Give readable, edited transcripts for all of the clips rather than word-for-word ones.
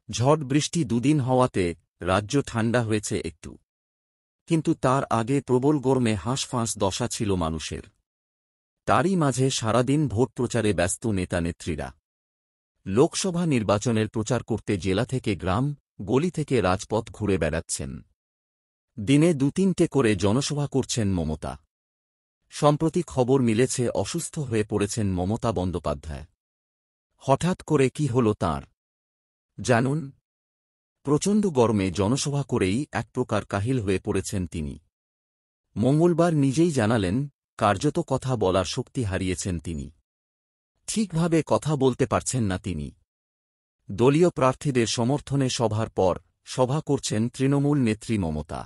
ঝড় বৃষ্টি দুদিন হওয়াতে রাজ্য ঠান্ডা হয়েছে একটু, কিন্তু তার আগে প্রবল গরমে হাঁসফাঁস দশা ছিল মানুষের। তারই মাঝে সারাদিন ভোট প্রচারে ব্যস্ত নেতানেত্রীরা। লোকসভা নির্বাচনের প্রচার করতে জেলা থেকে গ্রাম, গলি থেকে রাজপথ ঘুরে বেড়াচ্ছেন। দিনে ২-৩টে করে জনসভা করছেন মমতা। সম্প্রতি খবর মিলেছে অসুস্থ হয়ে পড়েছেন মমতা বন্দ্যোপাধ্যায়। হঠাৎ করে কি হল তাঁর, জানুন। প্রচণ্ড গরমে জনসভা করেই এক প্রকার কাহিল হয়ে পড়েছেন তিনি। মঙ্গলবার নিজেই জানালেন, কার্যত কথা বলার শক্তি হারিয়েছেন তিনি। ঠিকভাবে কথা বলতে পারছেন না তিনি। দলীয় প্রার্থীদের সমর্থনে সভার পর সভা করছেন তৃণমূল নেত্রী মমতা।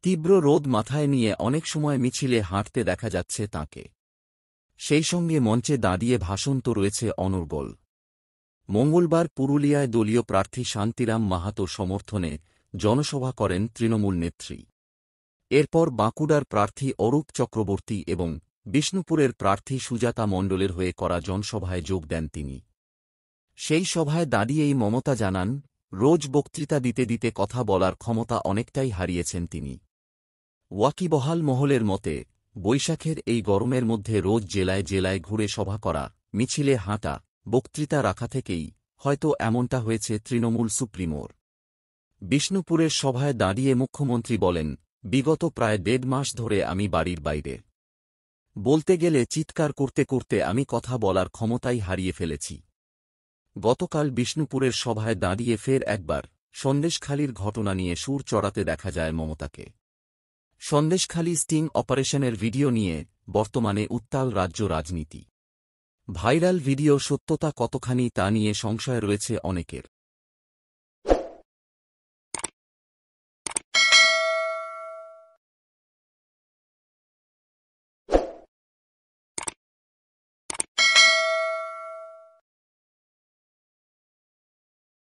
তীব্র রোদ মাথায় নিয়ে অনেক সময় মিছিলে হাঁটতে দেখা যাচ্ছে তাঁকে। সেই সঙ্গে মঞ্চে দাঁড়িয়ে ভাষণ তো রয়েছে অনর্গল। মঙ্গলবার পুরুলিয়ায় দলীয় প্রার্থী শান্তিরাম মাহাতোর সমর্থনে জনসভা করেন তৃণমূল নেত্রী। এরপর বাঁকুড়ার প্রার্থী অরূপ চক্রবর্তী এবং বিষ্ণুপুরের প্রার্থী সুজাতা মণ্ডলের হয়ে করা জনসভায় যোগ দেন তিনি। সেই সভায় দাঁড়িয়েই মমতা জানান, রোজ বক্তৃতা দিতে দিতে কথা বলার ক্ষমতা অনেকটাই হারিয়েছেন তিনি। ওয়াকিবহাল মহলের মতে, বৈশাখের এই গরমের মধ্যে রোজ জেলায় জেলায় ঘুরে সভা করা, মিছিলে হাঁটা, বক্তৃতা রাখা থেকেই হয়তো এমনটা হয়েছে তৃণমূল সুপ্রিমোর। বিষ্ণুপুরের সভায় দাঁড়িয়ে মুখ্যমন্ত্রী বলেন, বিগত প্রায় ১.৫ মাস ধরে আমি বাড়ির বাইরে। বলতে গেলে চিৎকার করতে করতে আমি কথা বলার ক্ষমতাই হারিয়ে ফেলেছি। গতকাল বিষ্ণুপুরের সভায় দাঁড়িয়ে ফের একবার সন্দেশখালির ঘটনা নিয়ে সুর চড়াতে দেখা যায় মমতাকে। সন্দেশখালি স্টিং অপারেশনের ভিডিও নিয়ে বর্তমানে উত্তাল রাজ্য রাজনীতি। ভাইরাল ভিডিও সত্যতা কতখানি তা নিয়ে সংশয় রয়েছে অনেকের।